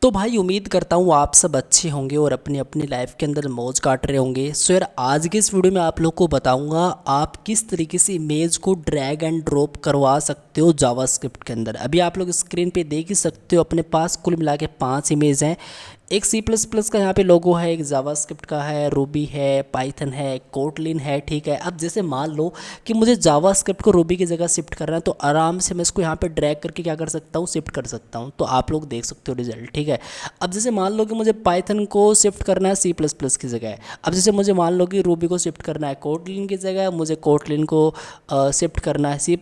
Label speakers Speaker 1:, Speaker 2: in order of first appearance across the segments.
Speaker 1: तो भाई उम्मीद करता हूँ आप सब अच्छे होंगे और अपनी अपनी लाइफ के अंदर मौज काट रहे होंगे। सो यार आज के इस वीडियो में आप लोग को बताऊंगा आप किस तरीके से इमेज को ड्रैग एंड ड्रॉप करवा सकते हो जावास्क्रिप्ट के अंदर। अभी आप लोग स्क्रीन पे देख ही सकते हो अपने पास कुल मिला के 5 इमेज हैं। एक C++ का यहाँ पे लोगो है, एक जावास्क्रिप्ट का है, रूबी है, पाइथन है, कोटलिन है। ठीक है, अब जैसे मान लो कि मुझे जावास्क्रिप्ट को रूबी की जगह शिफ्ट करना है तो आराम से मैं इसको यहाँ पे ड्रैग करके क्या कर सकता हूँ, शिफ्ट कर सकता हूँ। तो आप लोग देख सकते हो रिजल्ट। ठीक है, अब जैसे मान लो कि मुझे पाइथन को शिफ्ट करना है C++ की जगह। अब जैसे मुझे मान लो कि रूबी को शिफ्ट करना है कोटलिन की जगह, मुझे कोटलिन को शिफ्ट करना है C++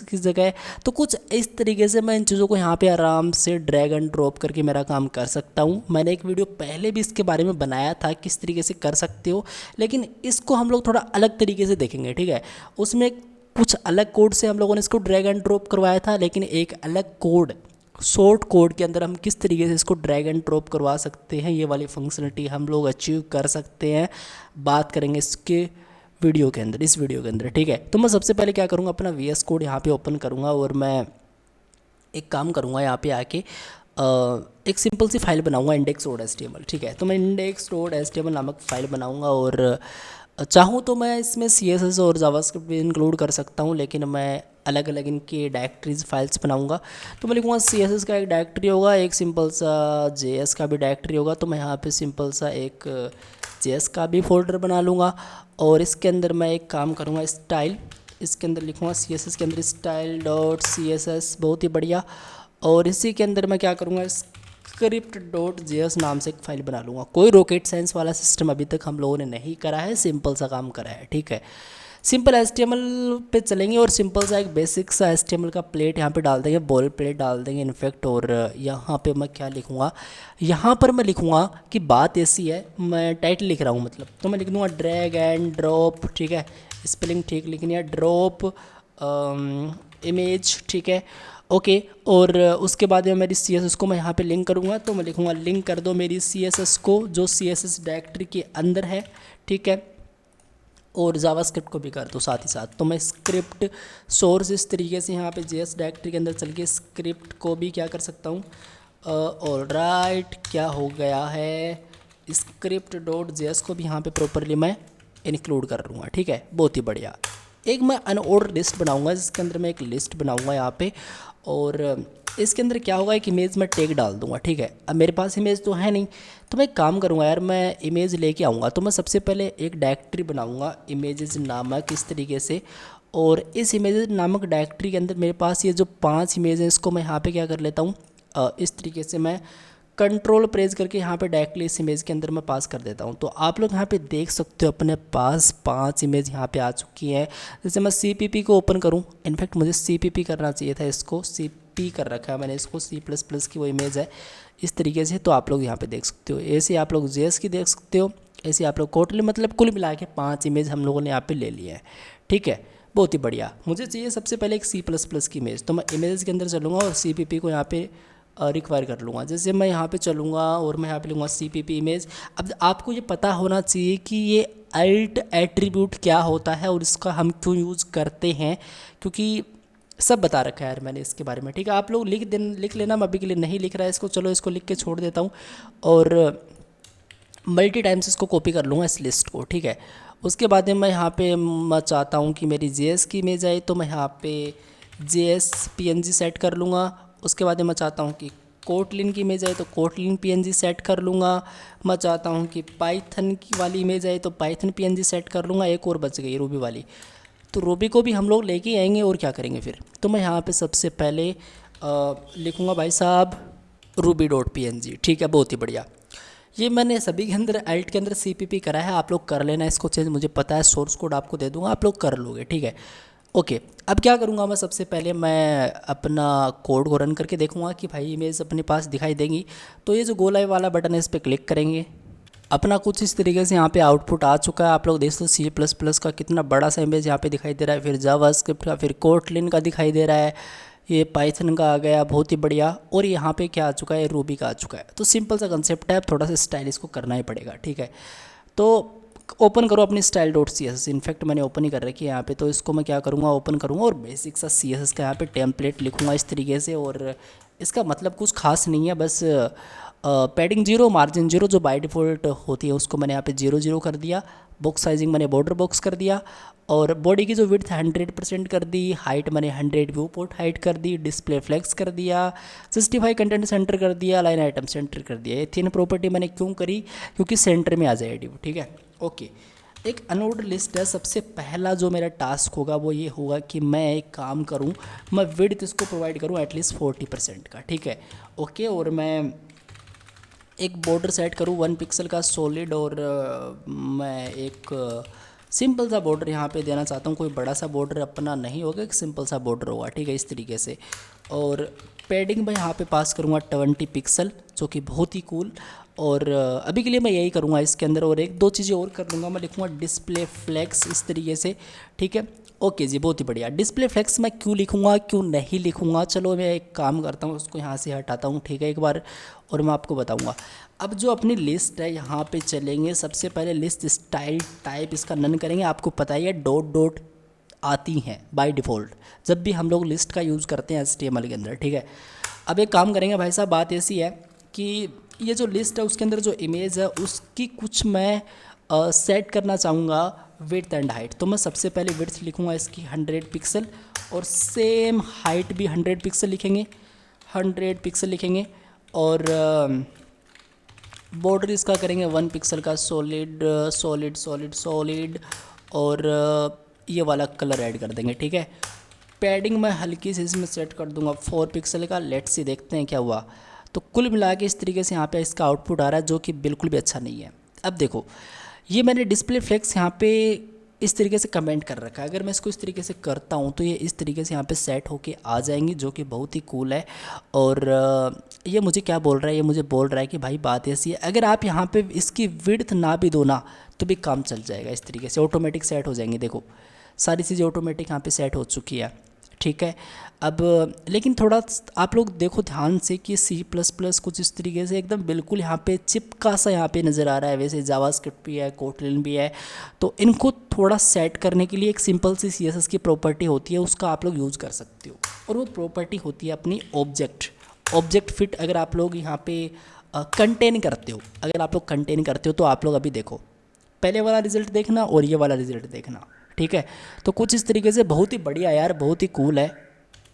Speaker 1: की जगह। तो कुछ इस तरीके से मैं इन चीज़ों को यहाँ पे आराम से ड्रैग एंड ड्रॉप करके मेरा काम कर सकता हूँ। मैंने एक वीडियो पहले भी इसके बारे में बनाया था किस तरीके से कर सकते हो, लेकिन इसको हम लोग थोड़ा अलग तरीके से देखेंगे। ठीक है, उसमें कुछ अलग कोड से हम लोगों ने इसको ड्रैग एंड ड्रॉप करवाया था, लेकिन एक अलग कोड, शॉर्ट कोड के अंदर हम किस तरीके से इसको ड्रैग एंड ड्रॉप करवा सकते हैं, ये वाली फंक्शनलिटी हम लोग अचीव कर सकते हैं। बात करेंगे इसके वीडियो के अंदर, इस वीडियो के अंदर। ठीक है, तो मैं सबसे पहले क्या करूँगा, अपना VS कोड यहाँ पे ओपन करूँगा और मैं एक काम करूँगा, यहाँ पे आके एक सिंपल सी फाइल बनाऊँगा index.html। ठीक है, तो मैं index.html नामक फाइल बनाऊँगा और चाहूँ तो मैं इसमें CSS और जावास्क्रिप्ट भी इंक्लूड कर सकता हूँ, लेकिन मैं अलग अलग इनकी डायरेक्टरीज फाइल्स बनाऊँगा। तो मैं लिखूँगा CSS का एक डायरेक्टरी होगा, एक सिंपल सा JS का भी डायरेक्टरी होगा। तो मैं यहाँ पे सिंपल सा एक JS का भी फोल्डर बना लूँगा और इसके अंदर मैं एक काम करूँगा, स्टाइल, इसके अंदर लिखूँगा CSS के अंदर style.css, बहुत ही बढ़िया। और इसी के अंदर मैं क्या करूँगा, script.js नाम से एक फाइल बना लूँगा। कोई रॉकेट साइंस वाला सिस्टम अभी तक हम लोगों ने नहीं करा है, सिंपल सा काम करा है। ठीक है, सिंपल HTML पे चलेंगे और सिंपल सा एक बेसिक सा HTML का प्लेट यहाँ पे डाल देंगे, बॉल प्लेट डाल देंगे इनफैक्ट। और यहाँ पे मैं क्या लिखूँगा, यहाँ पर मैं लिखूँगा कि बात ऐसी है, मैं टाइटल लिख रहा हूँ मतलब, तो मैं लिख दूँगा ड्रैग एंड ड्रॉप। ठीक है, स्पेलिंग ठीक लिखनी है, ड्रॉप इमेज। ठीक है, ओके। और उसके बाद में मेरी CSS को मैं यहाँ पे लिंक करूँगा, तो मैं लिखूँगा लिंक कर दो मेरी CSS को जो CSS डायरेक्टरी के अंदर है। ठीक है, और जावास्क्रिप्ट को भी कर दो साथ ही साथ। तो मैं स्क्रिप्ट सोर्स इस तरीके से यहाँ पे JS डायरेक्टरी के अंदर चल के स्क्रिप्ट को भी क्या कर सकता हूँ, और राइट क्या हो गया है, script.js को भी यहाँ पे प्रॉपरली मैं इंक्लूड कर लूँगा। ठीक है, बहुत ही बढ़िया। एक मैं अनऑर्डर लिस्ट बनाऊंगा, जिसके अंदर मैं एक लिस्ट बनाऊंगा यहाँ पे, और इसके अंदर क्या होगा, एक इमेज में टैग डाल दूंगा। ठीक है, अब मेरे पास इमेज तो है नहीं, तो मैं एक काम करूँगा यार, मैं इमेज लेके आऊँगा। तो मैं सबसे पहले एक डायरेक्टरी बनाऊँगा इमेजेस नामक, इस तरीके से। और इस इमेजेस नामक डायरेक्टरी के अंदर मेरे पास ये जो 5 इमेज हैं, इसको मैं यहाँ पे क्या कर लेता हूँ, इस तरीके से मैं कंट्रोल प्रेस करके यहाँ पे डायरेक्टली इस इमेज के अंदर मैं पास कर देता हूँ। तो आप लोग यहाँ पे देख सकते हो अपने पास 5 इमेज यहाँ पे आ चुकी हैं। जैसे मैं CPP को ओपन करूँ, इनफैक्ट मुझे CPP करना चाहिए था, इसको CP कर रखा है मैंने, इसको C++ की वो इमेज है इस तरीके से। तो आप लोग यहाँ पे देख सकते हो, ऐसे आप लोग JS की देख सकते हो, ऐसे आप लोग कोटली, मतलब कुल मिला के 5 इमेज हम लोगों ने यहाँ पे ले लिए हैं। ठीक है, बहुत ही बढ़िया। मुझे चाहिए सबसे पहले एक C++ की इमेज, तो मैं इमेज के अंदर चलूँगा और CPP को यहाँ पे रिक्वायर कर लूँगा। जैसे मैं यहाँ पे चलूँगा और मैं यहाँ पे लूँगा CPP इमेज। अब आपको ये पता होना चाहिए कि ये अल्ट एट्रीब्यूट क्या होता है और इसका हम क्यों यूज़ करते हैं, क्योंकि सब बता रखा है यार मैंने इसके बारे में। ठीक है, आप लोग लिख लेना, मैं अभी के लिए नहीं लिख रहा है इसको, चलो इसको लिख के छोड़ देता हूँ और मल्टी टाइम्स इसको कॉपी कर लूँगा इस लिस्ट को। ठीक है, उसके बाद में मैं यहाँ पे मैं चाहता हूँ कि मेरी JS की इमेज आए, तो मैं यहाँ पे JS PNG सेट कर लूँगा। उसके बाद में मैं चाहता हूँ कि कोटलिन की इमेज आए, तो कोटलिन PNG सेट कर लूँगा। मैं चाहता हूँ कि पाइथन की वाली इमेज आए, तो पाइथन PNG सेट कर लूँगा। एक और बच गई रूबी वाली, तो रूबी को भी हम लोग लेके आएंगे और क्या करेंगे फिर। तो मैं यहाँ पे सबसे पहले लिखूँगा भाई साहब ruby.png। ठीक है, बहुत ही बढ़िया। ये मैंने सभी के अंदर अल्ट के अंदर CPP करा है, आप लोग कर लेना इसको चेंज, मुझे पता है, सोर्स कोड आपको दे दूंगा, आप लोग कर लोगे। ठीक है, ओके। अब क्या करूँगा मैं, सबसे पहले मैं अपना कोड को रन करके देखूँगा कि भाई इमेज अपने पास दिखाई देंगी। तो ये जो गोलाई वाला बटन है इस पर क्लिक करेंगे, अपना कुछ इस तरीके से यहाँ पे आउटपुट आ चुका है। आप लोग देख सकते C++ का कितना बड़ा सा इमेज यहाँ पे दिखाई दे रहा है, फिर जावास्क्रिप्ट का, फिर कोटलिन का दिखाई दे रहा है, ये पाइथन का आ गया, बहुत ही बढ़िया। और यहाँ पे क्या आ चुका है, रूबी का आ चुका है। तो सिंपल सा कंसेप्ट है, थोड़ा सा स्टाइल इसको करना ही पड़ेगा। ठीक है, तो ओपन करो अपनी style.css, इनफैक्ट मैंने ओपन ही कर रखी है यहाँ पे। तो इसको मैं क्या करूँगा, ओपन करूँगा और बेसिक सा CSS का यहाँ पे टेम्पलेट लिखूँगा इस तरीके से। और इसका मतलब कुछ खास नहीं है, बस पैडिंग 0, मार्जिन 0 जो बाय डिफ़ॉल्ट होती है उसको मैंने यहाँ पे 0 कर दिया। बॉक्स साइजिंग मैंने बॉर्डर बॉक्स कर दिया, और बॉडी की जो विड्थ 100% कर दी। हाइट मैंने 100 व्यू पोर्ट हाइट कर दी। डिस्प्ले फ्लेक्स कर दिया। जस्टिफाई कंटेंट सेंटर कर दिया। लाइन आइटम सेंटर कर दिया। ये 3 प्रॉपर्टी मैंने क्यों करी? क्योंकि सेंटर में आ जाए डिव, ठीक है। ओके, एक अनऑर्डर लिस्ट है। सबसे पहला जो मेरा टास्क होगा वो ये होगा कि मैं एक काम करूँ, मैं विड्थ इसको प्रोवाइड करूँ एटलीस्ट 40% का, ठीक है। ओके, और मैं एक बॉर्डर सेट करूँ 1 पिक्सल का सॉलिड, और मैं एक सिंपल सा बॉर्डर यहाँ पे देना चाहता हूँ। कोई बड़ा सा बॉर्डर अपना नहीं होगा, एक सिंपल सा बॉर्डर होगा, ठीक है, इस तरीके से। और पैडिंग मैं यहाँ पे पास करूँगा 20 पिक्सल, जो कि बहुत ही कूल। और अभी के लिए मैं यही करूँगा इसके अंदर, और एक दो चीज़ें और कर लूँगा। मैं लिखूँगा डिस्प्ले फ्लेक्स इस तरीके से, ठीक है। ओके जी, बहुत ही बढ़िया। डिस्प्ले फ्लेक्स मैं क्यों लिखूँगा, क्यों नहीं लिखूँगा, चलो मैं एक काम करता हूँ, उसको यहाँ से हटाता हूँ, ठीक है, एक बार, और मैं आपको बताऊँगा। अब जो अपनी लिस्ट है यहाँ पे चलेंगे। सबसे पहले लिस्ट स्टाइल टाइप इसका नन करेंगे। आपको पता ही है डॉट डॉट आती हैं बाय डिफ़ॉल्ट जब भी हम लोग लिस्ट का यूज़ करते हैं HTML के अंदर, ठीक है। अब एक काम करेंगे भाई साहब, बात ऐसी है कि ये जो लिस्ट है उसके अंदर जो इमेज है उसकी कुछ मैं सेट करना चाहूँगा विड्थ एंड हाइट। तो मैं सबसे पहले विड्थ लिखूँगा इसकी 100 पिक्सल, और सेम हाइट भी 100 पिक्सल लिखेंगे, 100 पिक्सल लिखेंगे। और बॉर्डर इसका करेंगे 1 पिक्सल का सॉलिड सॉलिड सॉलिड सॉलिड, और ये वाला कलर ऐड कर देंगे, ठीक है। पैडिंग मैं हल्की से इसमें सेट कर दूंगा 4 पिक्सल का। लेट्स सी, देखते हैं क्या हुआ। तो कुल मिला के इस तरीके से यहाँ पे इसका आउटपुट आ रहा है, जो कि बिल्कुल भी अच्छा नहीं है। अब देखो, ये मैंने डिस्प्ले फ्लेक्स यहाँ पे इस तरीके से कमेंट कर रखा है। अगर मैं इसको इस तरीके से करता हूँ तो ये इस तरीके से यहाँ पे सेट होके आ जाएंगी, जो कि बहुत ही कूल है। और ये मुझे क्या बोल रहा है, ये मुझे बोल रहा है कि भाई बात ऐसी है, अगर आप यहाँ पे इसकी विड्थ ना भी दो ना तो भी काम चल जाएगा। इस तरीके से ऑटोमेटिक सेट हो जाएंगे। देखो, सारी चीज़ें ऑटोमेटिक यहाँ पे सेट हो चुकी है, ठीक है। अब लेकिन थोड़ा आप लोग देखो ध्यान से कि C++ कुछ इस तरीके से एकदम बिल्कुल यहाँ पे चिपका सा यहाँ पे नज़र आ रहा है। वैसे जावास्क्रिप्ट भी है, कोटलिन भी है, तो इनको थोड़ा सेट करने के लिए एक सिंपल सी CSS की प्रॉपर्टी होती है, उसका आप लोग यूज़ कर सकते हो। और वो प्रॉपर्टी होती है अपनी ऑब्जेक्ट फिट। अगर आप लोग यहाँ पे कंटेन करते हो, अगर आप लोग कंटेन करते हो तो आप लोग अभी देखो, पहले वाला रिजल्ट देखना और ये वाला रिजल्ट देखना, ठीक है। तो कुछ इस तरीके से बहुत ही बढ़िया यार, बहुत ही कूल है।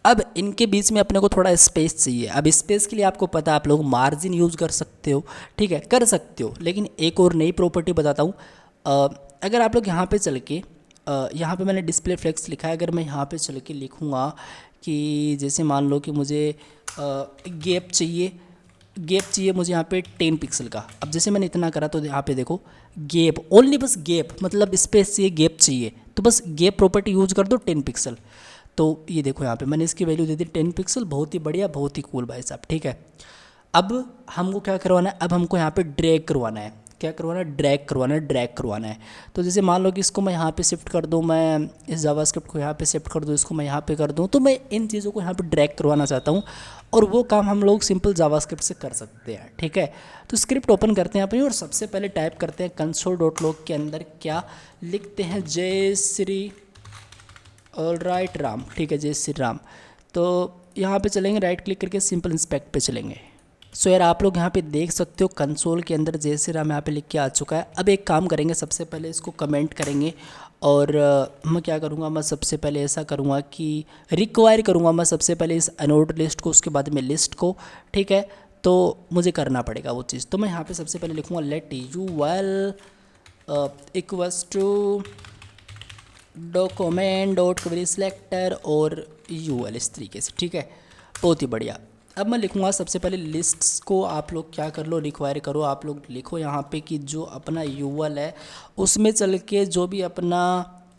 Speaker 1: अब इनके बीच में अपने को थोड़ा स्पेस चाहिए। अब स्पेस के लिए आपको पता है आप लोग मार्जिन यूज़ कर सकते हो, ठीक है, कर सकते हो। लेकिन एक और नई प्रॉपर्टी बताता हूँ। अगर आप लोग यहाँ पे चल के यहाँ पे मैंने डिस्प्ले फ्लेक्स लिखा है, अगर मैं यहाँ पे चल के लिखूँगा कि जैसे मान लो कि मुझे गैप चाहिए मुझे यहाँ पे 10 पिक्सल का। अब जैसे मैंने इतना करा तो यहाँ पे देखो गैप, ओनली बस गैप, मतलब स्पेस चाहिए, गैप चाहिए, तो बस गैप प्रॉपर्टी यूज़ कर दो 10 पिक्सल। तो ये देखो यहाँ पे मैंने इसकी वैल्यू दे दी 10 पिक्सल। बहुत ही बढ़िया, बहुत ही कूल भाई साहब, ठीक है। अब हमको क्या करवाना है, अब हमको यहाँ पे ड्रैग करवाना है। क्या करवाना है? ड्रैग करवाना है। तो जैसे मान लो कि इसको मैं यहाँ पे शिफ्ट कर दूँ, मैं इस जावास्क्रिप्ट को यहाँ पे शिफ्ट कर दूँ, इसको मैं यहाँ पे कर दूँ, तो मैं इन चीज़ों को यहाँ पे ड्रैग करवाना चाहता हूँ, और वो काम हम लोग सिंपल जावास्क्रिप्ट से कर सकते हैं, ठीक है। तो स्क्रिप्ट ओपन करते हैं अपनी, और सबसे पहले टाइप करते हैं console.log के अंदर क्या लिखते हैं, जय श्री ऑलराइट राम, ठीक है, जय श्री राम। तो यहाँ पे चलेंगे, राइट क्लिक करके सिंपल इंस्पेक्ट पे चलेंगे। सो यार आप लोग यहाँ पे देख सकते हो कंसोल के अंदर जय श्री राम यहाँ पे लिख के आ चुका है। अब एक काम करेंगे, सबसे पहले इसको कमेंट करेंगे, और मैं क्या करूँगा, मैं सबसे पहले ऐसा करूँगा कि रिक्वायर करूँगा मैं सबसे पहले इस अनऑर्डर लिस्ट को, उसके बाद में लिस्ट को, ठीक है। तो मुझे करना पड़ेगा वो चीज़। तो मैं यहाँ पे सबसे पहले लिखूँगा let ul equals to document dot query selector और ul, इस तरीके से, ठीक है, बहुत ही बढ़िया। अब मैं लिखूँगा सबसे पहले लिस्ट्स को आप लोग क्या कर लो, रिक्वायर करो। आप लोग लिखो यहाँ पे कि जो अपना ul है उसमें चल के जो भी अपना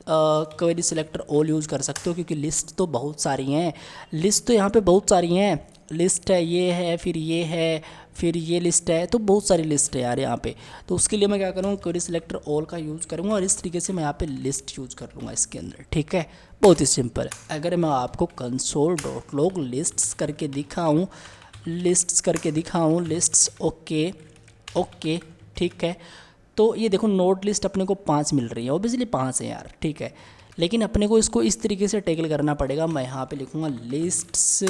Speaker 1: क्वेरी सिलेक्टर ऑल यूज़ कर सकते हो, क्योंकि लिस्ट तो बहुत सारी हैं, लिस्ट तो यहाँ पे बहुत सारी हैं। लिस्ट है, ये है, फिर ये है, फिर ये लिस्ट है, तो बहुत सारी लिस्ट है यार यहाँ पे। तो उसके लिए मैं क्या करूँगा, क्वेरी सिलेक्टर ऑल का यूज़ करूँगा, और इस तरीके से मैं यहाँ पे लिस्ट यूज़ कर लूँगा इसके अंदर, ठीक है। बहुत ही सिंपल है। अगर मैं आपको console.log लिस्ट्स करके दिखाऊँ, लिस्ट्स, ओके, ठीक है। तो ये देखो नोट लिस्ट अपने को 5 मिल रही है, ऑब्वियसली 5 है यार, ठीक है। लेकिन अपने को इसको इस तरीके से टैकल करना पड़ेगा। मैं यहाँ पे लिखूँगा लिस्ट्स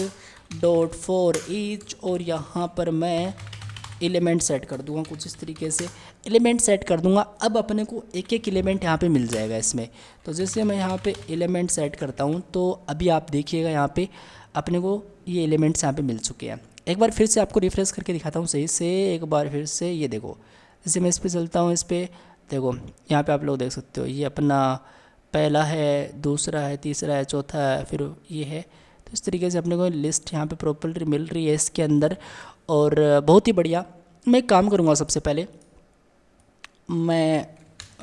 Speaker 1: डॉट फॉर ईच, और यहाँ पर मैं एलिमेंट सेट कर दूंगा कुछ इस तरीके से, एलिमेंट सेट कर दूंगा। अब अपने को एक एक एलिमेंट यहाँ पे मिल जाएगा इसमें। तो जैसे मैं यहाँ पे एलिमेंट सेट करता हूँ तो अभी आप देखिएगा यहाँ पे अपने को ये एलिमेंट्स यहाँ पे मिल चुके हैं। एक बार फिर से आपको रिफ्रेश करके दिखाता हूँ सही से, एक बार फिर से ये देखो, जैसे मैं इस पर चलता हूँ, इस पर देखो यहाँ पे आप लोग देख सकते हो ये अपना पहला है, दूसरा है, तीसरा है, चौथा है, फिर ये है। तो इस तरीके से अपने को लिस्ट यहाँ पे प्रॉपर्ली मिल रही है इसके अंदर, और बहुत ही बढ़िया। मैं एक काम करूँगा, सबसे पहले मैं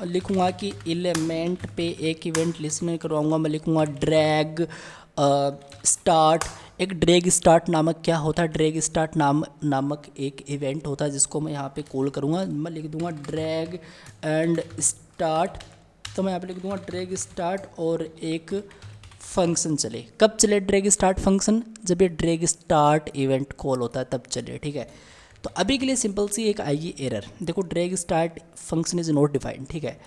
Speaker 1: लिखूँगा कि एलिमेंट पे एक इवेंट लिस्ट में करवाऊँगा। मैं लिखूँगा ड्रैग स्टार्ट। एक ड्रैग स्टार्ट नामक क्या होता है, ड्रैग स्टार्ट नामक एक इवेंट होता है जिसको मैं यहाँ पे कॉल करूँगा। मैं लिख दूँगा ड्रैग एंड स्टार्ट। तो मैं यहाँ पे लिख दूँगा ड्रैग स्टार्ट और एक फंक्शन चले। कब चले ड्रैग स्टार्ट फंक्शन, जब ये ड्रैग स्टार्ट इवेंट कॉल होता है तब चले, ठीक है। तो अभी के लिए सिंपल सी एक आएगी एरर, देखो drag start function is not defined, ठीक है।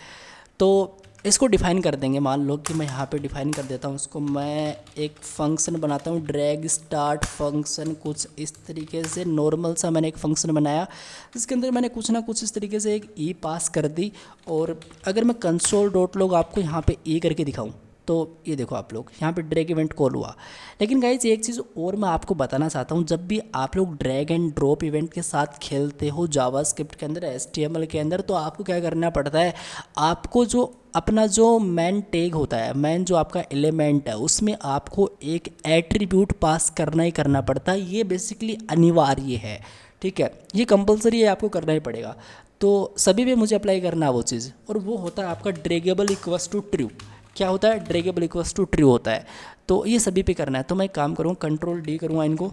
Speaker 1: तो इसको डिफ़ाइन कर देंगे। मान लो कि मैं यहाँ पे डिफ़ाइन कर देता हूँ इसको, मैं एक फ़ंक्शन बनाता हूँ ड्रैग स्टार्ट फंक्शन। कुछ इस तरीके से नॉर्मल सा मैंने एक फ़ंक्शन बनाया जिसके अंदर मैंने कुछ ना कुछ इस तरीके से एक ई पास कर दी। और अगर मैं कंसोल डॉट लॉग आपको यहाँ पे ई करके दिखाऊँ तो ये देखो आप लोग यहाँ पे ड्रैग इवेंट कॉल हुआ। लेकिन गाइस एक चीज़ और मैं आपको बताना चाहता हूँ, जब भी आप लोग ड्रैग एंड ड्रॉप इवेंट के साथ खेलते हो जावास्क्रिप्ट के अंदर, एचटीएमएल के अंदर, तो आपको क्या करना पड़ता है, आपको जो अपना जो मैन टैग होता है, मैन जो आपका एलिमेंट है, उसमें आपको एक एट्रीब्यूट पास करना ही करना पड़ता है। ये बेसिकली अनिवार्य है, ठीक है, ये कंपलसरी है, आपको करना ही पड़ेगा। तो सभी पे मुझे अप्लाई करना है वो चीज़, और वो होता है आपका ड्रैगेबल इक्वल्स टू ट्रू। क्या होता है, ड्रैगेबल इक्वल्स टू ट्रू होता है। तो ये सभी पे करना है। तो मैं काम करूँगा कंट्रोल डी करूँगा इनको,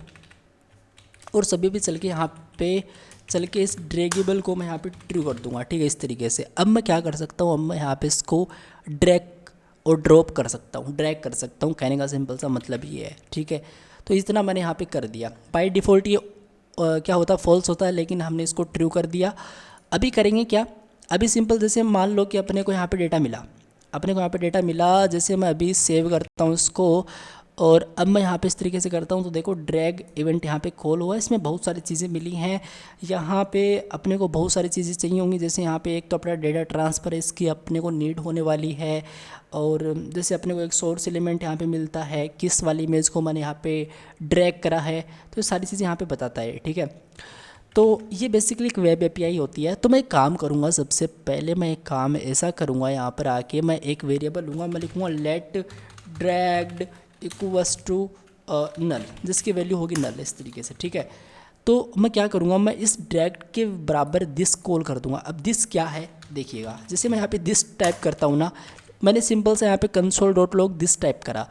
Speaker 1: और सभी पे चल के यहाँ पे चल के इस ड्रैगेबल को मैं यहाँ पे ट्रू कर दूंगा, ठीक है, इस तरीके से। अब मैं क्या कर सकता हूँ, अब मैं यहाँ पे इसको ड्रैग और ड्रॉप कर सकता हूँ, ड्रैग कर सकता हूँ, कहने का सिंपल सा मतलब ये है, ठीक है। तो इतना मैंने यहाँ पे कर दिया। बाय डिफ़ॉल्ट ये क्या होता है, फॉल्स होता है, लेकिन हमने इसको ट्रू कर दिया। अभी करेंगे क्या, अभी सिंपल जैसे मान लो कि अपने को यहाँ पे डेटा मिला, अपने को यहाँ पे डेटा मिला, जैसे मैं अभी सेव करता हूँ इसको, और अब मैं यहाँ पे इस तरीके से करता हूँ तो देखो ड्रैग इवेंट यहाँ पे कॉल हुआ है। इसमें बहुत सारी चीज़ें मिली हैं। यहाँ पे अपने को बहुत सारी चीज़ें चाहिए होंगी, जैसे यहाँ पे एक तो अपना डेटा ट्रांसफ़र, इसकी अपने को नीड होने वाली है। और जैसे अपने को एक सोर्स एलिमेंट यहाँ पे मिलता है, किस वाली इमेज को मैंने यहाँ पे ड्रैग करा है, तो ये सारी चीज़ें यहाँ पे बताता है, ठीक है। तो ये बेसिकली एक वेब एपीआई होती है। तो मैं एक काम करूँगा, सबसे पहले मैं एक काम ऐसा करूँगा, यहाँ पर आके मैं एक वेरिएबल लूँगा, मैं लिखूँगा let dragged equals to null, जिसकी वैल्यू होगी नल, इस तरीके से, ठीक है। तो मैं क्या करूँगा, मैं इस ड्रैग के बराबर दिस कॉल कर दूँगा। अब दिस क्या है देखिएगा, जैसे मैं यहाँ पे दिस टाइप करता हूँ ना, मैंने सिंपल से यहाँ पे console dot log this type करा,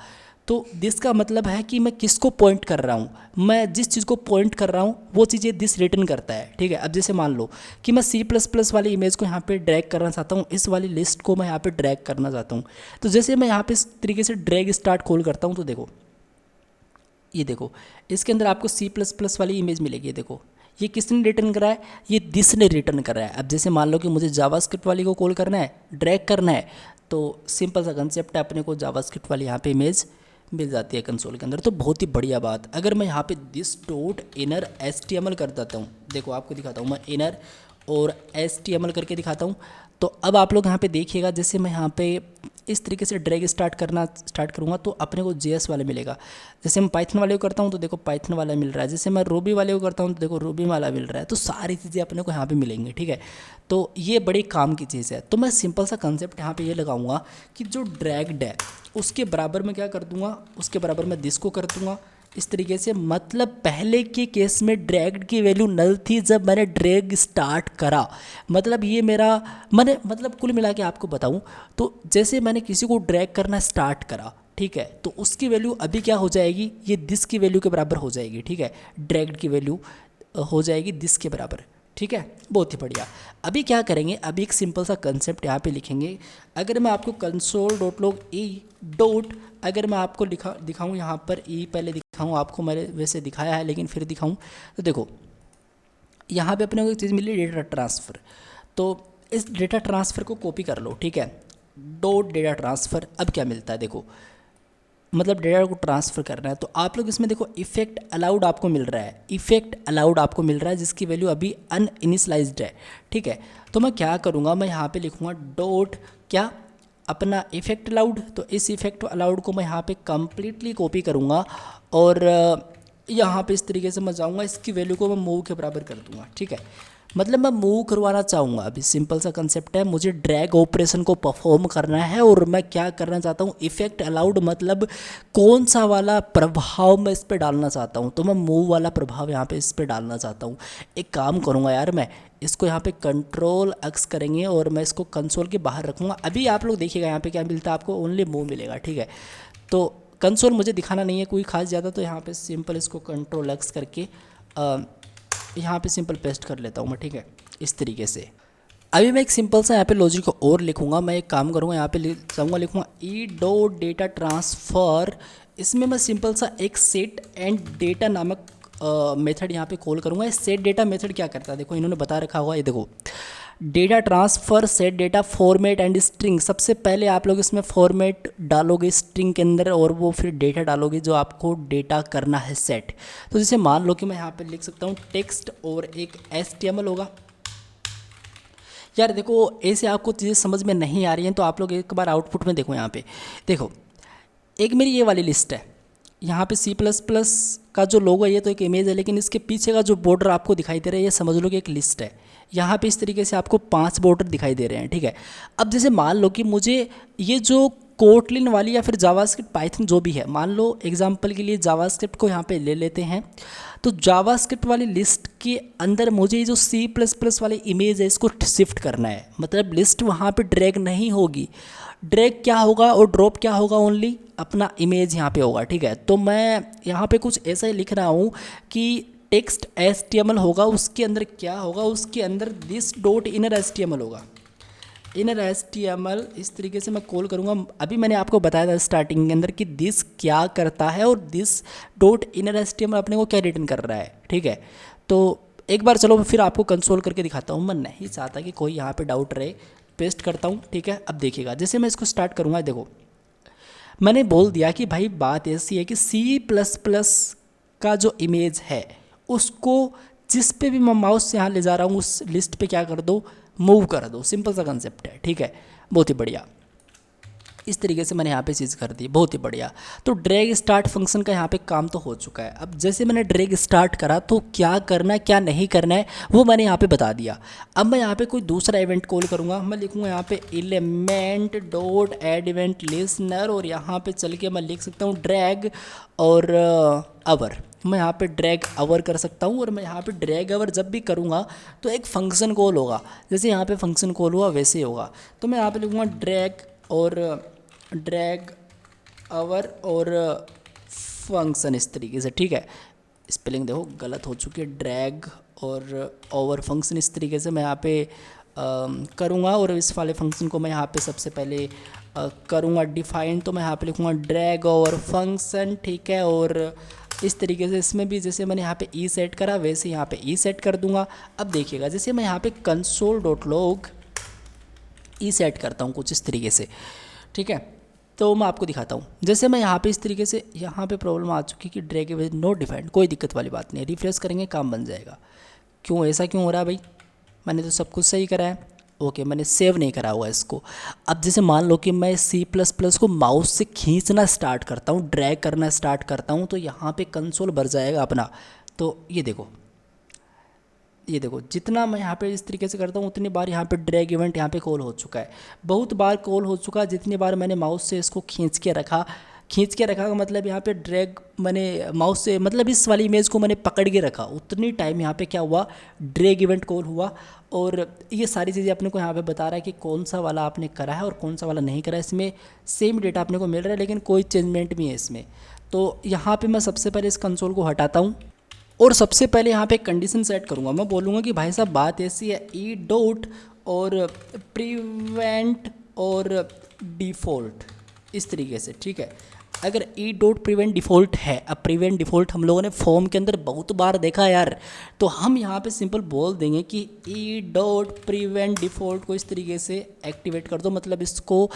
Speaker 1: तो दिस का मतलब है कि मैं किसको पॉइंट कर रहा हूँ, मैं जिस चीज़ को पॉइंट कर रहा हूँ वो चीज़ ये दिस रिटर्न करता है, ठीक है। अब जैसे मान लो कि मैं C++ वाली इमेज को यहाँ पे ड्रैग करना चाहता हूँ, इस वाली लिस्ट को मैं यहाँ पे ड्रैग करना चाहता हूँ। तो जैसे मैं यहाँ पे इस तरीके से ड्रैग स्टार्ट कॉल करता हूँ तो देखो, ये देखो इसके अंदर आपको C++ वाली इमेज मिलेगी। ये देखो ये किसने रिटर्न करा है, ये दिस ने रिटर्न करा है। अब जैसे मान लो कि मुझे जावास्क्रिप्ट वाली को कॉल करना है, ड्रैग करना है, तो सिंपल सा कंसेप्ट है, अपने को जावास्क्रिप्ट वाली यहाँ पे इमेज मिल जाती है कंसोल के अंदर। तो बहुत ही बढ़िया बात। अगर मैं यहाँ पे दिस डॉट इनर HTML कर देता हूँ, देखो आपको दिखाता हूँ मैं इनर और HTML करके दिखाता हूँ। तो अब आप लोग यहाँ पे देखिएगा, जैसे मैं यहाँ पे इस तरीके से ड्रैग स्टार्ट करूँगा तो अपने को JS वाला मिलेगा। जैसे मैं पाइथन वाले को करता हूँ तो देखो पाइथन वाला मिल रहा है, जैसे मैं रूबी वाले को करता हूँ तो देखो रूबी वाला मिल रहा है। तो सारी चीज़ें अपने को यहाँ पे मिलेंगी, ठीक है। तो ये बड़ी काम की चीज़ है। तो मैं सिंपल सा कंसेप्ट यहाँ पे ये लगाऊंगा कि जो ड्रैग्ड है उसके बराबर मैं क्या कर दूंगा, उसके बराबर मैं दिस को कर दूंगा इस तरीके से। मतलब पहले के केस में ड्रैग्ड की वैल्यू नल थी जब मैंने ड्रैग स्टार्ट करा। मतलब ये मेरा मैंने मतलब कुल मिला के आपको बताऊं तो जैसे मैंने किसी को ड्रैग करना स्टार्ट करा, ठीक है, तो उसकी वैल्यू अभी क्या हो जाएगी, ये दिस की वैल्यू के बराबर हो जाएगी, ठीक है। ड्रैग्ड की वैल्यू हो जाएगी दिस के बराबर, ठीक है। बहुत ही बढ़िया। अभी क्या करेंगे, अभी एक सिंपल सा कंसेप्ट यहाँ पे लिखेंगे। अगर मैं आपको console dot log E dot, अगर मैं आपको दिखाऊँ यहाँ पर ई पहले दिखाऊँ आपको, मैंने वैसे दिखाया है लेकिन फिर दिखाऊँ तो देखो यहाँ पे अपने को एक चीज़ मिली डेटा ट्रांसफ़र। तो इस डेटा ट्रांसफ़र को कॉपी कर लो, ठीक है, डॉट डेटा ट्रांसफ़र। अब क्या मिलता है देखो, मतलब डेटा को ट्रांसफ़र करना है। तो आप लोग इसमें देखो इफ़ेक्ट अलाउड आपको मिल रहा है, इफ़ेक्ट अलाउड आपको मिल रहा है जिसकी वैल्यू अभी अनइनिशलाइज्ड है, ठीक है। तो मैं क्या करूँगा, मैं यहाँ पे लिखूँगा डॉट क्या अपना इफ़ेक्ट अलाउड। तो इस इफ़ेक्ट अलाउड को मैं यहाँ पे कम्प्लीटली कॉपी करूँगा और यहाँ पे इस तरीके से मैं जाऊँगा, इसकी वैल्यू को मैं मूव के बराबर कर दूँगा, ठीक है। मतलब मैं मूव करवाना चाहूँगा, अभी सिंपल सा कंसेप्ट है, मुझे ड्रैग ऑपरेशन को परफॉर्म करना है और मैं क्या करना चाहता हूँ, इफ़ेक्ट अलाउड मतलब कौन सा वाला प्रभाव मैं इस पर डालना चाहता हूँ, तो मैं मूव वाला प्रभाव यहाँ पे इस पर डालना चाहता हूँ। एक काम करूँगा यार, मैं इसको यहाँ पे कंट्रोल एक्स करेंगे और मैं इसको कंसोल के बाहर रखूँगा। अभी आप लोग देखिएगा यहाँ पे क्या मिलता है आपको, ओनली मूव मिलेगा, ठीक है। तो कंसोल मुझे दिखाना नहीं है कोई खास ज़्यादा, तो यहाँ पे सिंपल इसको कंट्रोल एक्स करके यहाँ पे सिंपल पेस्ट कर लेता हूँ मैं, ठीक है, इस तरीके से। अभी मैं एक सिंपल सा यहाँ पे लॉजिक और लिखूँगा। मैं एक काम करूँगा, यहाँ पे जाऊँगा, लिखूँगा ई डॉट डेटा ट्रांसफ़र। इसमें मैं सिंपल सा एक सेट एंड डेटा नामक मेथड यहाँ पे कॉल करूँगा। इस सेट डेटा मेथड क्या करता है, देखो इन्होंने बता रखा होगा, ये देखो data transfer set data format and string. सबसे पहले आप लोग इसमें फॉर्मेट डालोगे स्ट्रिंग के अंदर और वो फिर डेटा डालोगे जो आपको डेटा करना है सेट। तो जैसे मान लो कि मैं यहाँ पे लिख सकता हूँ टेक्स्ट और एक HTML होगा। यार देखो ऐसे आपको चीज़ें समझ में नहीं आ रही हैं तो आप लोग एक बार आउटपुट में देखो, यहाँ पे देखो एक मेरी ये वाली लिस्ट है, यहाँ पे C++ का जो लोगो है ये तो एक इमेज है, लेकिन इसके पीछे का जो बॉर्डर आपको दिखाई दे रहा है ये समझ लो कि एक लिस्ट है। यहाँ पे इस तरीके से आपको 5 बॉर्डर दिखाई दे रहे हैं, ठीक है। अब जैसे मान लो कि मुझे ये जो कोटलिन वाली या फिर जावास्क्रिप्ट पाइथन जो भी है, मान लो एग्जांपल के लिए जावास्क्रिप्ट को यहाँ पे ले लेते हैं, तो जावास्क्रिप्ट वाली लिस्ट के अंदर मुझे ये जो C++ वाली इमेज है इसको शिफ्ट करना है। मतलब लिस्ट वहाँ पे ड्रैग नहीं होगी, ड्रैग क्या होगा और ड्रॉप क्या होगा, ओनली अपना इमेज यहाँ पे होगा, ठीक है। तो मैं यहाँ पे कुछ ऐसा ही लिख रहा हूँ कि टेक्स्ट HTML होगा, उसके अंदर क्या होगा, उसके अंदर दिस डॉट इनर HTML होगा, इनर HTML इस तरीके से मैं कॉल करूँगा। अभी मैंने आपको बताया था स्टार्टिंग के अंदर कि दिस क्या करता है और दिस डॉट इनर HTML अपने को क्या रिटर्न कर रहा है, ठीक है। तो एक बार चलो फिर आपको कंसोल करके दिखाता हूँ, मैं नहीं चाहता कि कोई यहाँ पे डाउट रहे। पेस्ट करता हूँ, ठीक है। अब देखिएगा जैसे मैं इसको स्टार्ट करूँगा, देखो मैंने बोल दिया कि भाई बात ऐसी है कि C++ का जो इमेज है उसको जिस पे भी मैं माउस से यहाँ ले जा रहा हूँ उस लिस्ट पे क्या कर दो, मूव कर दो। सिंपल सा कंसेप्ट है, ठीक है, बहुत ही बढ़िया। इस तरीके से मैंने यहाँ पे चीज़ कर दी, बहुत ही बढ़िया। तो ड्रैग स्टार्ट फंक्शन का यहाँ पे काम तो हो चुका है। अब जैसे मैंने ड्रैग स्टार्ट करा तो क्या करना है क्या नहीं करना है वो मैंने यहाँ पे बता दिया। अब मैं यहाँ पे कोई दूसरा इवेंट कॉल करूँगा, मैं लिखूँगा यहाँ पे element dot add event listener और यहाँ पे चल के मैं लिख सकता हूँ ड्रैग और आवर। मैं यहाँ पे ड्रैग आवर कर सकता हूँ और मैं यहाँ पे ड्रैग आवर जब भी करूँगा तो एक फंक्शन कॉल होगा, जैसे यहाँ पे फंक्शन कॉल हुआ वैसे ही होगा। तो मैं यहाँ पे लिखूँगा ड्रैग और ड्रैग आवर और फंक्शन इस तरीके से, ठीक है। स्पेलिंग देखो गलत हो चुकी है, ड्रैग और ओवर फंक्शन इस तरीके से मैं यहाँ पे करूँगा। और इस वाले फंक्शन को मैं यहाँ पे सबसे पहले करूँगा डिफाइन, तो मैं यहाँ पे लिखूँगा ड्रैग ओवर फंक्शन, ठीक है। और इस तरीके से इसमें भी जैसे मैंने यहाँ पे ई सेट करा वैसे यहाँ पे ई सेट कर दूँगा। अब देखिएगा जैसे मैं यहाँ पे कंसोल डॉट लॉग ई सेट करता हूँ कुछ इस तरीके से, ठीक है। तो मैं आपको दिखाता हूँ, जैसे मैं यहाँ पे इस तरीके से, यहाँ पे प्रॉब्लम आ चुकी कि ड्रैग विद नॉट डिफाइंड, कोई दिक्कत वाली बात नहीं है, रिफ्रेश करेंगे काम बन जाएगा। क्यों ऐसा क्यों हो रहा है भाई, मैंने तो सब कुछ सही करा है, ओके मैंने सेव नहीं करा हुआ इसको। अब जैसे मान लो कि मैं C++ को माउस से खींचना स्टार्ट करता हूँ, ड्रैग करना स्टार्ट करता हूँ, तो यहाँ पे कंसोल भर जाएगा अपना। तो ये देखो जितना मैं यहाँ पे इस तरीके से करता हूँ उतनी बार यहाँ पे ड्रैग इवेंट यहाँ पे कॉल हो चुका है, बहुत बार कॉल हो चुका है। जितनी बार मैंने माउस से इसको खींच के रखा का मतलब यहाँ पे ड्रैग मैंने माउस से मतलब इस वाली इमेज को मैंने पकड़ के रखा, उतनी टाइम यहाँ पे क्या हुआ, ड्रैग इवेंट कॉल हुआ। और ये सारी चीज़ें अपने को यहाँ पे बता रहा है कि कौन सा वाला आपने करा है और कौन सा वाला नहीं करा है। इसमें सेम डेटा अपने को मिल रहा है लेकिन कोई चेंजमेंट भी है इसमें। तो यहाँ पर मैं सबसे पहले इस कंसोल को हटाता हूँ और सबसे पहले यहाँ पे कंडीशन सेट करूँगा। मैं बोलूँगा कि भाई साहब बात ऐसी है, ई डॉट और प्रिवेंट और डिफ़ॉल्ट इस तरीके से, ठीक है। अगर ई डॉट प्रिवेंट डिफ़ॉल्ट है, अब प्रिवेंट डिफ़ॉल्ट हम लोगों ने फॉर्म के अंदर बहुत बार देखा यार, तो हम यहाँ पे सिंपल बोल देंगे कि ई डॉट प्रिवेंट डिफ़ॉल्ट को इस तरीके से एक्टिवेट कर दो, मतलब इसको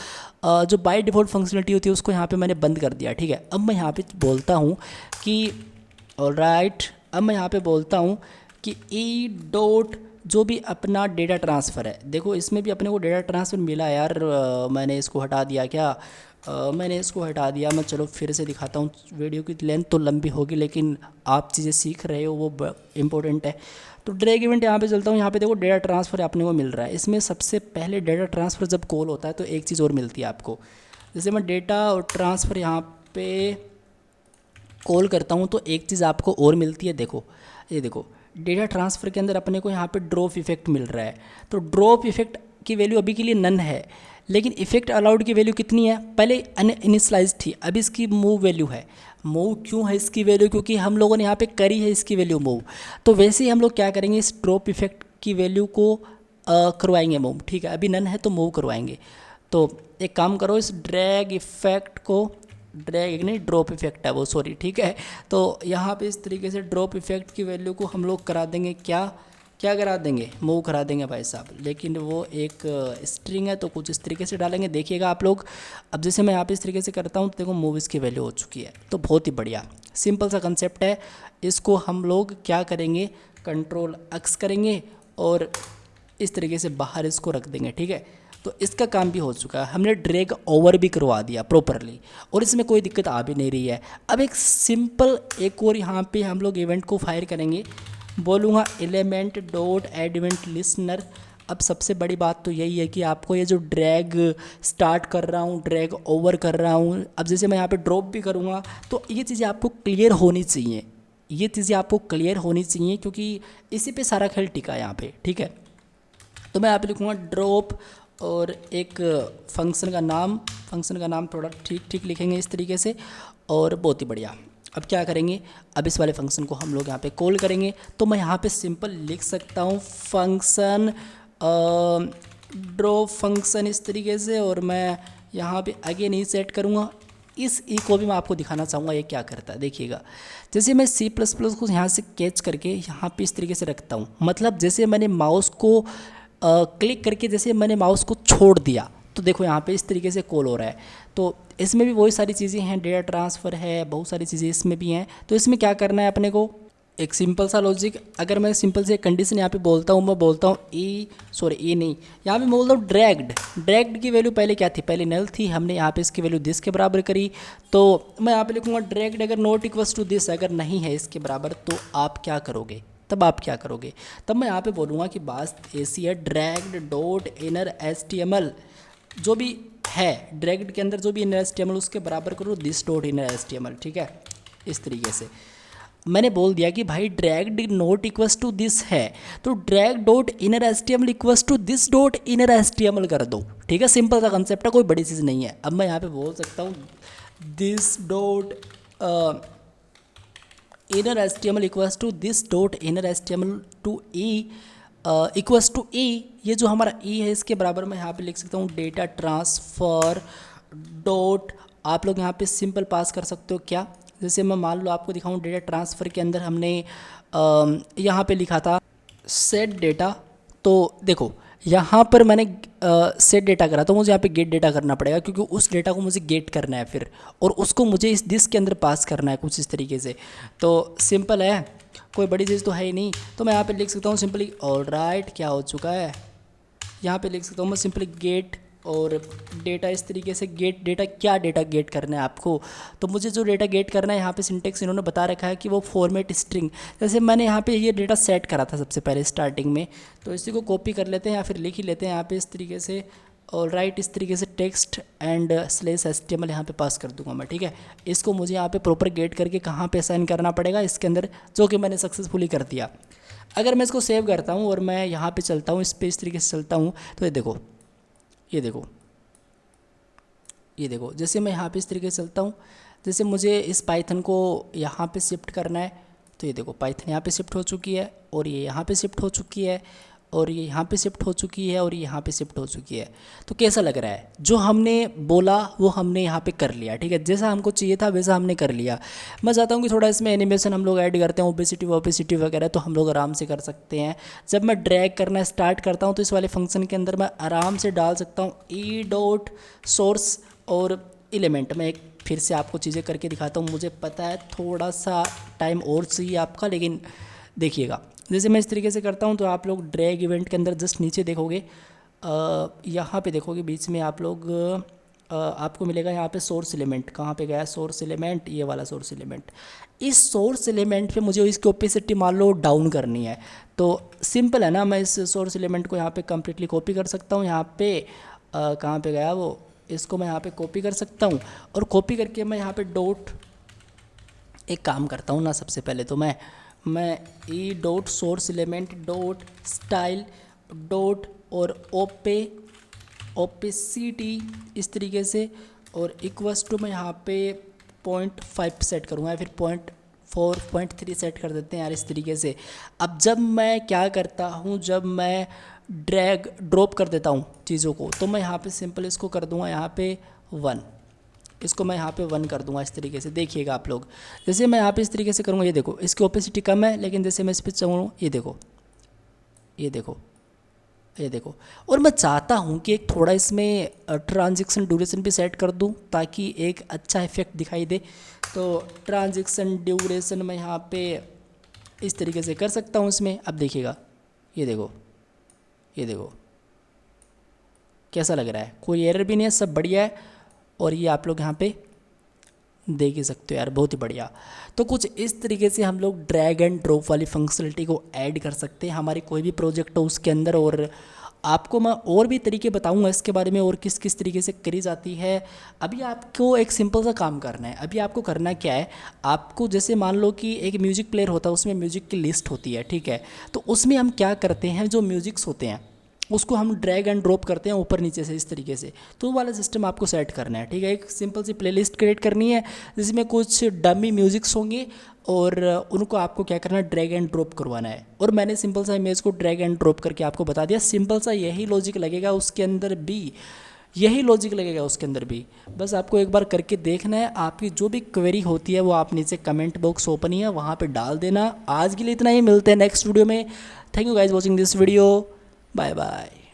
Speaker 1: जो बाय डिफ़ॉल्ट फंक्शनलिटी होती है उसको यहाँ पे मैंने बंद कर दिया, ठीक है। अब मैं यहाँ पे बोलता हूँ कि ऑलराइट, अब मैं यहाँ पे बोलता हूँ कि ई डॉट जो भी अपना डेटा ट्रांसफ़र है, देखो इसमें भी अपने को डेटा ट्रांसफ़र मिला यार, मैंने इसको हटा दिया क्या, मैंने इसको हटा दिया। मैं चलो फिर से दिखाता हूँ, वीडियो की लेंथ तो लंबी होगी लेकिन आप चीज़ें सीख रहे हो वो इम्पोर्टेंट है। तो ड्रैग इवेंट यहाँ पे चलता हूँ, यहाँ पे देखो डेटा ट्रांसफ़र अपने को मिल रहा है। इसमें सबसे पहले डेटा ट्रांसफ़र जब कॉल होता है तो एक चीज़ और मिलती है आपको, जैसे मैं डेटा और ट्रांसफ़र यहाँ पे कॉल करता हूँ तो एक चीज़ आपको और मिलती है। देखो ये देखो डेटा ट्रांसफ़र के अंदर अपने को यहाँ पे ड्रॉप इफेक्ट मिल रहा है, तो ड्रॉप इफेक्ट की वैल्यू अभी के लिए नन है, लेकिन इफेक्ट अलाउड की वैल्यू कितनी है, पहले अनइनिशलाइज थी, अब इसकी मूव वैल्यू है। मूव क्यों है इसकी वैल्यू, क्योंकि हम लोगों ने यहाँ पे करी है इसकी वैल्यू मूव। तो वैसे ही हम लोग क्या करेंगे, इस ड्रॉप इफेक्ट की वैल्यू को करवाएंगे मूव, ठीक है। अभी नन है तो मूव करवाएंगे। तो एक काम करो, इस ड्रैग इफेक्ट को, ड्रैग नहीं ड्रॉप इफेक्ट है वो, सॉरी, ठीक है। तो यहाँ पे इस तरीके से ड्रॉप इफेक्ट की वैल्यू को हम लोग करा देंगे, क्या क्या करा देंगे, मूव करा देंगे भाई साहब, लेकिन वो एक स्ट्रिंग है तो कुछ इस तरीके से डालेंगे, देखिएगा आप लोग। अब जैसे मैं यहाँ पे इस तरीके से करता हूँ तो देखो मूव इसकी वैल्यू हो चुकी है, तो बहुत ही बढ़िया सिंपल सा कंसेप्ट है। इसको हम लोग क्या करेंगे, कंट्रोल एक्स करेंगे और इस तरीके से बाहर इसको रख देंगे, ठीक है। तो इसका काम भी हो चुका है, हमने ड्रैग ओवर भी करवा दिया प्रॉपरली और इसमें कोई दिक्कत आ भी नहीं रही है। अब एक सिंपल एक और यहाँ पे हम लोग इवेंट को फायर करेंगे, बोलूँगा element dot add event listener. अब सबसे बड़ी बात तो यही है कि आपको ये जो ड्रैग स्टार्ट कर रहा हूँ, ड्रैग ओवर कर रहा हूँ, अब जैसे मैं यहाँ पे ड्रॉप भी करूँगा तो ये चीज़ें आपको क्लियर होनी चाहिए, ये चीज़ें आपको क्लियर होनी चाहिए, क्योंकि इसी पे सारा खेल टिका है यहाँ पे, ठीक है। तो मैं यहाँ पे लिखूँगा ड्रॉप और एक फंक्शन का नाम थोड़ा ठीक ठीक लिखेंगे इस तरीके से, और बहुत ही बढ़िया। अब क्या करेंगे, अब इस वाले फंक्शन को हम लोग यहाँ पे कॉल करेंगे, तो मैं यहाँ पे सिंपल लिख सकता हूँ फंक्शन ड्रॉप फंक्शन इस तरीके से, और मैं यहाँ पे अगेन ही सेट करूँगा। इस ई को भी मैं आपको दिखाना चाहूँगा ये क्या करता है, देखिएगा। जैसे मैं C++ को यहाँ से कैच करके यहाँ पे इस तरीके से रखता हूँ, मतलब जैसे मैंने माउस को क्लिक करके जैसे मैंने माउस को छोड़ दिया तो देखो यहाँ पे इस तरीके से कॉल हो रहा है। तो इसमें भी वही सारी चीज़ें हैं, डेटा ट्रांसफ़र है, बहुत सारी चीज़ें इसमें भी हैं। तो इसमें क्या करना है अपने को, एक सिंपल सा लॉजिक, अगर मैं सिंपल से कंडीशन यहाँ पे बोलता हूँ, मैं बोलता हूँ ई नहीं, यहाँ पे मैं बोलता हूँ ड्रैग्ड की वैल्यू पहले क्या थी, पहले नल थी, हमने यहाँ पे इसकी वैल्यू दिस के बराबर करी, तो मैं यहाँ पे लिखूँगा ड्रैग्ड अगर नॉट इक्वल्स टू दिस, अगर नहीं है इसके बराबर तो आप क्या करोगे, तब आप क्या करोगे, तब मैं यहाँ पे बोलूँगा कि बात ऐसी है, ड्रैग्ड डॉट इनर HTML जो भी है, ड्रैग्ड के अंदर जो भी इनर HTML उसके बराबर करो दिस डॉट इनर HTML, ठीक है। इस तरीके से मैंने बोल दिया कि भाई dragged not equals to this है, तो drag dot inner HTML equals to this dot inner HTML कर दो, ठीक है। सिंपल सा कंसेप्ट है, कोई बड़ी चीज़ नहीं है। अब मैं यहाँ पे बोल सकता हूँ this dot inner HTML equals to this dot inner HTML to E equals to E, ये जो हमारा ई है इसके बराबर मैं यहाँ पे लिख सकता हूँ डेटा ट्रांसफ़र डॉट, आप लोग यहाँ पे सिंपल पास कर सकते हो क्या, जैसे मैं मान लो आपको दिखाऊँ डेटा ट्रांसफ़र के अंदर हमने यहाँ पे लिखा था सेट डेटा, तो देखो यहाँ पर मैंने सेट डेटा करा तो मुझे यहाँ पे गेट डेटा करना पड़ेगा, क्योंकि उस डेटा को मुझे गेट करना है फिर, और उसको मुझे इस दिस के अंदर पास करना है कुछ इस तरीके से। तो सिंपल है, कोई बड़ी चीज़ तो है ही नहीं। तो मैं यहाँ पे लिख सकता हूँ सिंपली ऑलराइट, क्या हो चुका है, यहाँ पे लिख सकता हूँ मैं सिंपली गेट और डेटा इस तरीके से गेट डेटा, क्या डेटा गेट करना है आपको, तो मुझे जो डेटा गेट करना है यहाँ पे सिंटेक्स इन्होंने बता रखा है कि वो फॉर्मेट स्ट्रिंग, जैसे मैंने यहाँ पे ये डेटा सेट करा था सबसे पहले स्टार्टिंग में, तो इसी को कॉपी कर लेते हैं या फिर लिख ही लेते हैं यहाँ पे इस तरीके से, और राइट इस तरीके से टेक्स्ट एंड /HTML यहाँ पे पास कर दूंगा मैं, ठीक है। इसको मुझे यहाँ पे प्रॉपर गेट करके कहाँ पे असाइन करना पड़ेगा इसके अंदर, जो कि मैंने सक्सेसफुली कर दिया। अगर मैं इसको सेव करता हूँ और मैं यहाँ पे चलता हूँ, इस पर इस तरीके से चलता हूँ, तो ये देखो ये देखो ये देखो, जैसे मैं यहाँ पे इस तरीके से चलता हूँ, जैसे मुझे इस पाइथन को यहाँ पे शिफ्ट करना है, तो ये देखो पाइथन यहाँ पे शिफ्ट हो चुकी है और ये यहाँ पे शिफ्ट हो चुकी है, और ये यहाँ पे शिफ्ट हो चुकी है और ये यहाँ पे शिफ्ट हो चुकी है। तो कैसा लग रहा है? जो हमने बोला वो हमने यहाँ पे कर लिया, ठीक है, जैसा हमको चाहिए था वैसा हमने कर लिया। मैं चाहता हूँ कि थोड़ा इसमें एनिमेशन हम लोग ऐड करते हैं, ओपेसिटी वोपेसिटी वगैरह, तो हम लोग आराम से कर सकते हैं। जब मैं ड्रैग करना स्टार्ट करता हूँ तो इस वाले फंक्शन के अंदर मैं आराम से डाल सकता हूँ ई डॉट सोर्स और एलिमेंट। मैं एक फिर से आपको चीज़ें करके दिखाता हूँ। मुझे पता है थोड़ा सा टाइम और चाहिए आपका, लेकिन देखिएगा जैसे मैं इस तरीके से करता हूँ तो आप लोग ड्रैग इवेंट के अंदर जस्ट नीचे देखोगे, यहाँ पे देखोगे बीच में आप लोग आपको मिलेगा यहाँ पे सोर्स एलिमेंट। कहाँ पे गया सोर्स एलिमेंट? ये वाला सोर्स एलिमेंट। इस सोर्स एलिमेंट पे मुझे इसकी ओपेसिटी मान लो डाउन करनी है, तो सिंपल है ना, मैं इस सोर्स एलिमेंट को यहाँ पे कम्प्लीटली कॉपी कर सकता हूँ। यहाँ पे कहाँ पे गया वो, इसको मैं यहाँ पे कॉपी कर सकता हूँ और कॉपी करके मैं यहाँ पे डॉट एक काम करता हूँ ना, सबसे पहले तो मैं E dot source element dot style dot और ओपेसिटी इस तरीके से, और इक्वल्स टू मैं यहाँ पे 0.5 सेट करूँगा या फिर 0.3 सेट कर देते हैं यार इस तरीके से। अब जब मैं क्या करता हूँ, जब मैं ड्रैग ड्रॉप कर देता हूँ चीज़ों को, तो मैं यहाँ पे सिंपल इसको कर दूँगा यहाँ पे 1, इसको मैं यहाँ पे 1 कर दूंगा इस तरीके से। देखिएगा आप लोग, जैसे मैं यहाँ पे इस तरीके से करूँगा, ये देखो इसकी ओपेसिटी कम है, लेकिन जैसे मैं इस पर चलूँ, ये देखो ये देखो ये देखो। और मैं चाहता हूँ कि एक थोड़ा इसमें ट्रांजिशन ड्यूरेशन भी सेट कर दूँ ताकि एक अच्छा इफेक्ट दिखाई दे। तो ट्रांजिशन ड्यूरेशन मैं यहाँ पे इस तरीके से कर सकता हूँ इसमें। अब देखिएगा, ये देखो ये देखो कैसा लग रहा है, कोई एरर भी नहीं है, सब बढ़िया है। और ये आप लोग यहाँ पे देख ही सकते हो यार, बहुत ही बढ़िया। तो कुछ इस तरीके से हम लोग ड्रैग एंड ड्रॉप वाली फंक्शनलिटी को ऐड कर सकते हैं हमारे कोई भी प्रोजेक्ट हो उसके अंदर। और आपको मैं और भी तरीके बताऊंगा इसके बारे में और किस किस तरीके से करी जाती है। अभी आपको एक सिंपल सा काम करना है। अभी आपको करना क्या है, आपको जैसे मान लो कि एक म्यूजिक प्लेयर होता है, उसमें म्यूजिक की लिस्ट होती है, ठीक है। तो उसमें हम क्या करते हैं, जो म्यूजिक्स होते हैं उसको हम ड्रैग एंड ड्रॉप करते हैं ऊपर नीचे से इस तरीके से। तो वो वाला सिस्टम आपको सेट करना है, ठीक है। एक सिंपल सी प्लेलिस्ट क्रिएट करनी है जिसमें कुछ डमी म्यूजिक्स होंगे और उनको आपको क्या करना है, ड्रैग एंड ड्रॉप करवाना है। और मैंने सिंपल सा इमेज को ड्रैग एंड ड्रॉप करके आपको बता दिया। सिंपल सा यही लॉजिक लगेगा उसके अंदर भी, यही लॉजिक लगेगा उसके अंदर भी। बस आपको एक बार करके देखना है। आपकी जो भी क्वेरी होती है वो आप नीचे कमेंट बॉक्स ओपन ही है, वहाँ पे डाल देना। आज के लिए इतना ही, मिलते हैं नेक्स्ट वीडियो में। Thank you guys watching this video, bye bye.